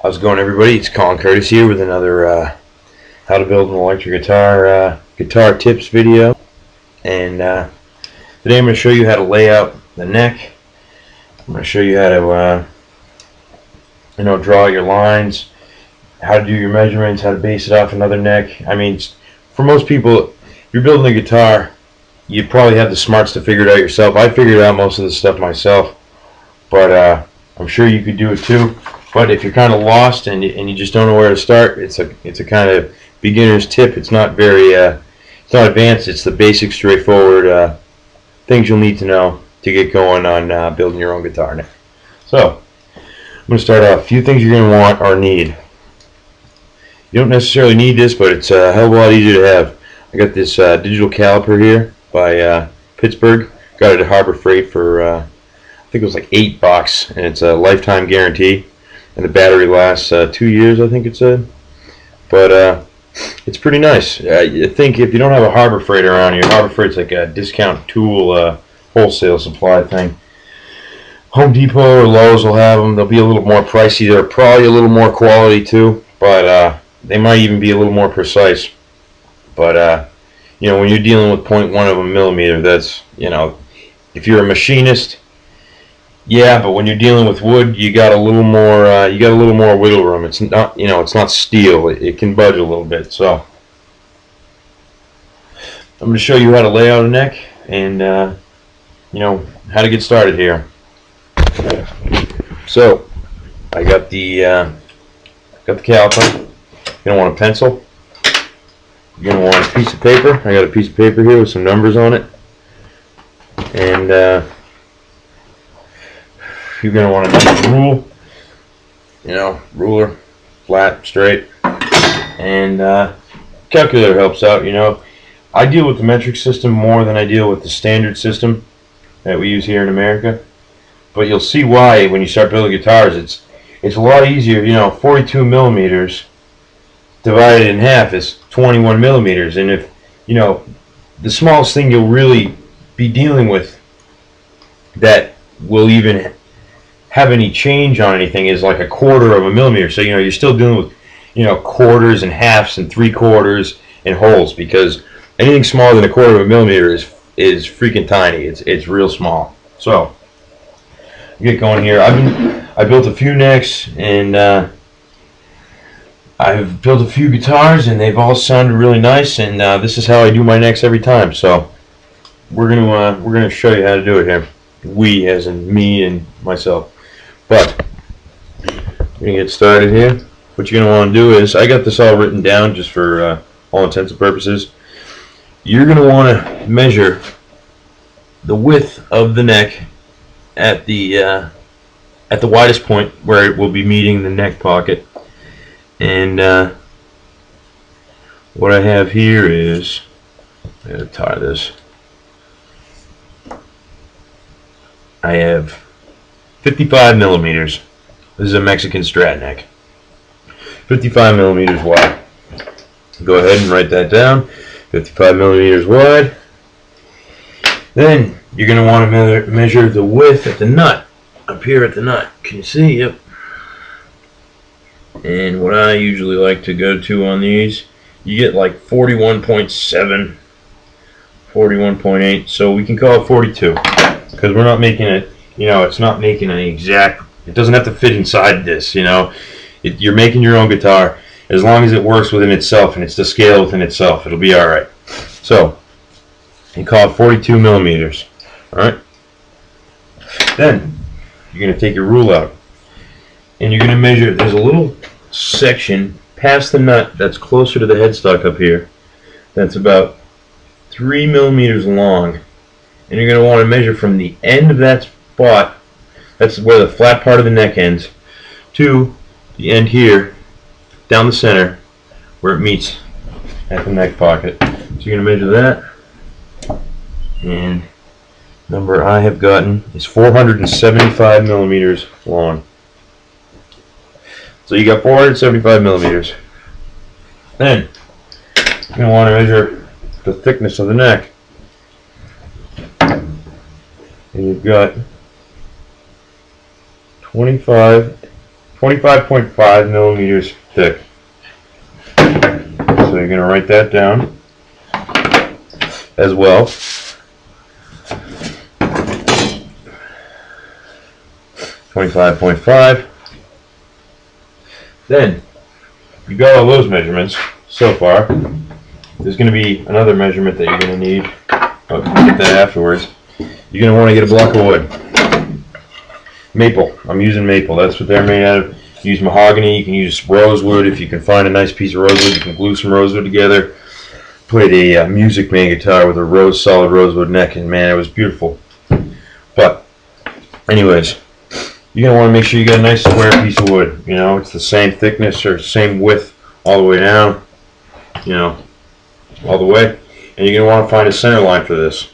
How's it going, everybody? It's Colin Curtis here with another how to build an electric guitar guitar tips video. And today I'm going to show you how to lay out the neck. I'm going to show you how to draw your lines, how to do your measurements, how to base it off another neck. I mean, for most people, if you're building a guitar, you probably have the smarts to figure it out yourself. I figured out most of this stuff myself, but I'm sure you could do it too. But if you're kind of lost and you just don't know where to start, it's a kind of beginner's tip. It's not very it's not advanced. It's the basic, straightforward things you'll need to know to get going on building your own guitar neck. So I'm going to start off. A few things you're going to want or need. You don't necessarily need this, but it's a hell of a lot easier to have. I got this digital caliper here by Pittsburgh. Got it at Harbor Freight for I think it was like $8, and it's a lifetime guarantee. And the battery lasts 2 years, I think it said. But it's pretty nice. I think if you don't have a Harbor Freight around here, Harbor Freight's like a discount tool wholesale supply thing. Home Depot or Lowe's will have them. They'll be a little more pricey. They're probably a little more quality too, but they might even be a little more precise. But when you're dealing with 0.1 of a millimeter, that's, if you're a machinist, yeah, but when you're dealing with wood, you got a little more wiggle room. It's not, it's not steel. It can budge a little bit. So I'm going to show you how to lay out a neck and how to get started here. So I got the caliper. You're going to want a pencil. You're going to want a piece of paper. I got a piece of paper here with some numbers on it. And you're going to want a nice rule, ruler, flat, straight, and calculator helps out. I deal with the metric system more than I deal with the standard system that we use here in America, but you'll see why when you start building guitars. It's a lot easier. 42 millimeters divided in half is 21 millimeters, and if the smallest thing you'll really be dealing with that will even have any change on anything is like 1/4 of a millimeter. So you're still dealing with quarters and halves and 3/4 and wholes, because anything smaller than 1/4 of a millimeter is freaking tiny. It's real small. So get going here. I built a few necks, and I've built a few guitars, and they've all sounded really nice, and this is how I do my necks every time. So we're gonna show you how to do it here. We, as in me and myself. But we're gonna get started here. What you're gonna want to do is, I got this all written down just for all intents and purposes. You're gonna want to measure the width of the neck at the widest point where it will be meeting the neck pocket. And what I have here is, I gotta tie this. I have 55 millimeters. This is a Mexican Strat neck. 55 millimeters wide. Go ahead and write that down. 55 millimeters wide. Then you're going to want to measure the width at the nut. Up here at the nut. Can you see? Yep. And what I usually like to go to on these, you get like 41.7, 41.8. So we can call it 42. Because we're not making it, it's not making an exact, it doesn't have to fit inside this, you're making your own guitar. As long as it works within itself and it's the scale within itself, it'll be alright. So, you call it 42 millimeters. Alright? Then, you're going to take your rule out. And you're going to measure, there's a little section past the nut that's closer to the headstock up here. That's about 3 millimeters long. And you're going to want to measure from the end of that spot, that's where the flat part of the neck ends, to the end here, down the center, where it meets at the neck pocket. So you're going to measure that, and the number I have gotten is 475 millimeters long. So you got 475 millimeters. Then, you're going to want to measure the thickness of the neck. And you've got 25 25.5 millimeters thick. So you're going to write that down as well. 25.5. Then you got all those measurements so far. There's going to be another measurement that you're going to need. We'll get that afterwards. You're going to want to get a block of wood. Maple. I'm using maple. That's what they're made out of. Use mahogany. You can use rosewood. If you can find a nice piece of rosewood, you can glue some rosewood together. Played a Music Man guitar with a solid rosewood neck, and man, it was beautiful. But anyways, you're going to want to make sure you got a nice square piece of wood. You know, it's the same thickness or same width all the way down. You know, all the way. And you're going to want to find a center line for this.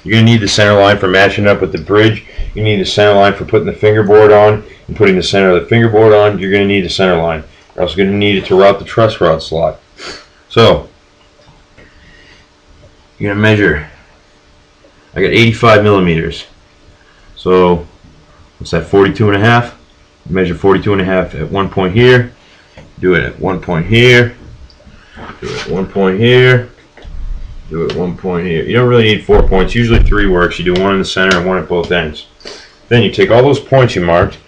You're going to need the center line for matching up with the bridge. You need the center line for putting the fingerboard on and putting the center of the fingerboard on. You're going to need the center line. You're also going to need it to route the truss rod slot. So, you're going to measure. I got 85 millimeters. So, what's that, 42.5? Measure 42.5 at one point here. Do it at one point here. Do it at one point here. Do it at one point here. You don't really need 4 points. Usually 3 works. You do one in the center and one at both ends. Then you take all those points you marked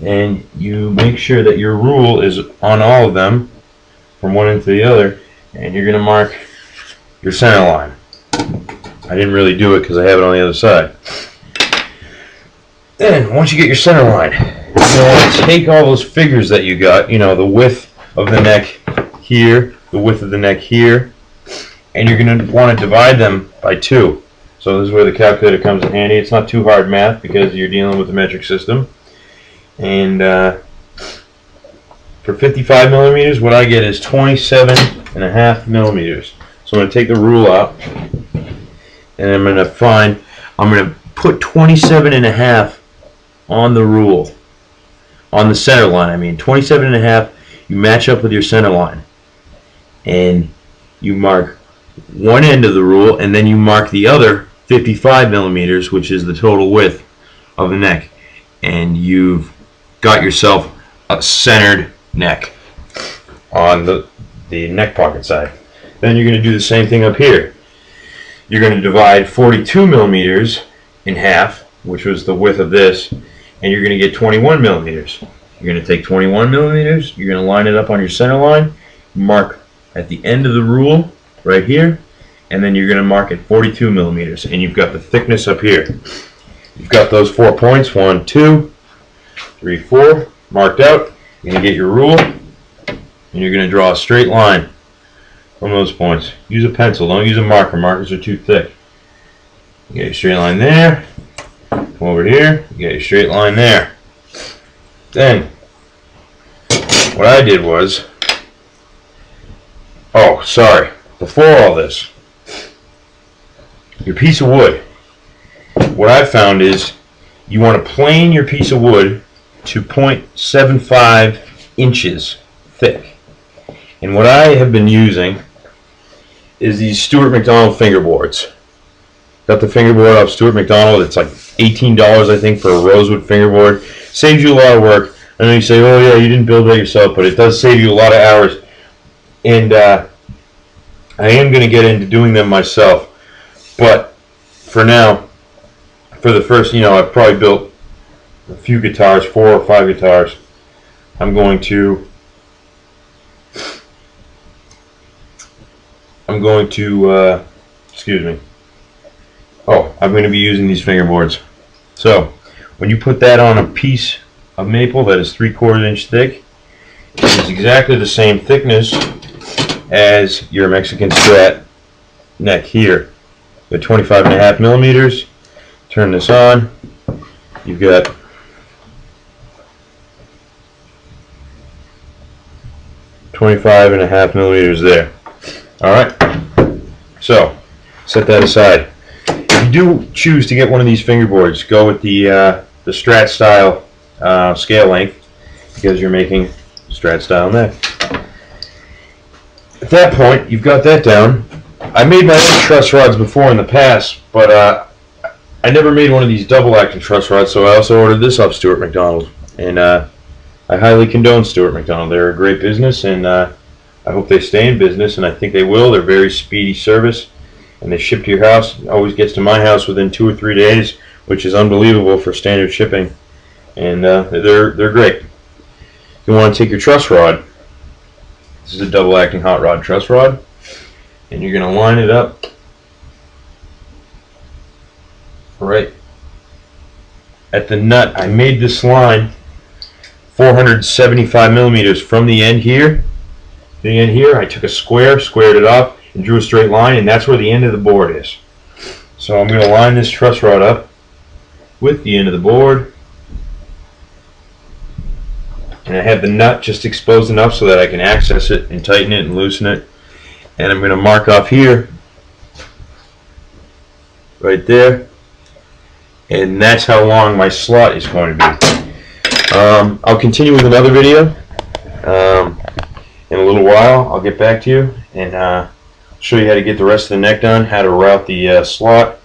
and you make sure that your rule is on all of them from one end to the other, and you're going to mark your center line. I didn't really do it because I have it on the other side. Then once you get your center line, you're going to want to take all those figures that you got, you know, the width of the neck here, the width of the neck here, and you're going to want to divide them by 2. So this is where the calculator comes in handy. It's not too hard math because you're dealing with the metric system. And for 55 millimeters, what I get is 27.5 millimeters. So I'm going to take the rule out, and I'm going to put 27.5 on the rule, on the center line. I mean, 27.5. You match up with your center line, and you mark one end of the rule, and then you mark the other 55 millimeters, which is the total width of the neck, and you've got yourself a centered neck on the neck pocket side. Then you're going to do the same thing up here. You're going to divide 42 millimeters in half, which was the width of this, and you're going to get 21 millimeters. You're going to take 21 millimeters, you're going to line it up on your center line, mark at the end of the rule right here, and then you're going to mark at 42 millimeters, and you've got the thickness up here. You've got those 4 points, 1, 2, 3, 4, marked out. You're going to get your rule, and you're going to draw a straight line from those points. Use a pencil, don't use a marker. Markers are too thick. You get your straight line there. Come over here, you get your straight line there. Then, what I did was, before all this, your piece of wood, what I've found is you want to plane your piece of wood to 0.75 inches thick. And what I have been using is these Stuart McDonald fingerboards. Got the fingerboard off Stuart McDonald. It's like $18, I think, for a rosewood fingerboard. Saves you a lot of work. I know you say, oh yeah, you didn't build that yourself, but it does save you a lot of hours. And I am going to get into doing them myself. But for now, for the first, I've probably built a few guitars, 4 or 5 guitars. I'm going to excuse me. I'm going to be using these fingerboards. So when you put that on a piece of maple that is 3/4 inch thick, it is exactly the same thickness as your Mexican Strat neck here. Got 25.5 millimeters. Turn this on. You've got 25.5 millimeters there. Alright, so set that aside. If you do choose to get one of these fingerboards, go with the Strat style scale length, because you're making Strat style neck. At that point, you've got that down. I made my own truss rods before in the past, but I never made one of these double action truss rods, so I also ordered this off Stuart McDonald. And I I highly condone Stuart McDonald. They're a great business, and I hope they stay in business, and I think they will. They're very speedy service, and they ship to your house. It always gets to my house within 2 or 3 days, which is unbelievable for standard shipping. And they're great. You want to take your truss rod. This is a double acting hot rod truss rod, and you're going to line it up right at the nut. I made this line 475 millimeters from the end here to the end here. I took a square, squared it off, and drew a straight line, and that's where the end of the board is. So I'm going to line this truss rod up with the end of the board. And I have the nut just exposed enough so that I can access it and tighten it and loosen it. And I'm going to mark off here, right there, and that's how long my slot is going to be. I'll continue with another video in a little while. I'll get back to you and show you how to get the rest of the neck done, how to route the slot,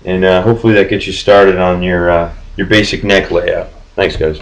and hopefully that gets you started on your basic neck layout. Thanks, guys.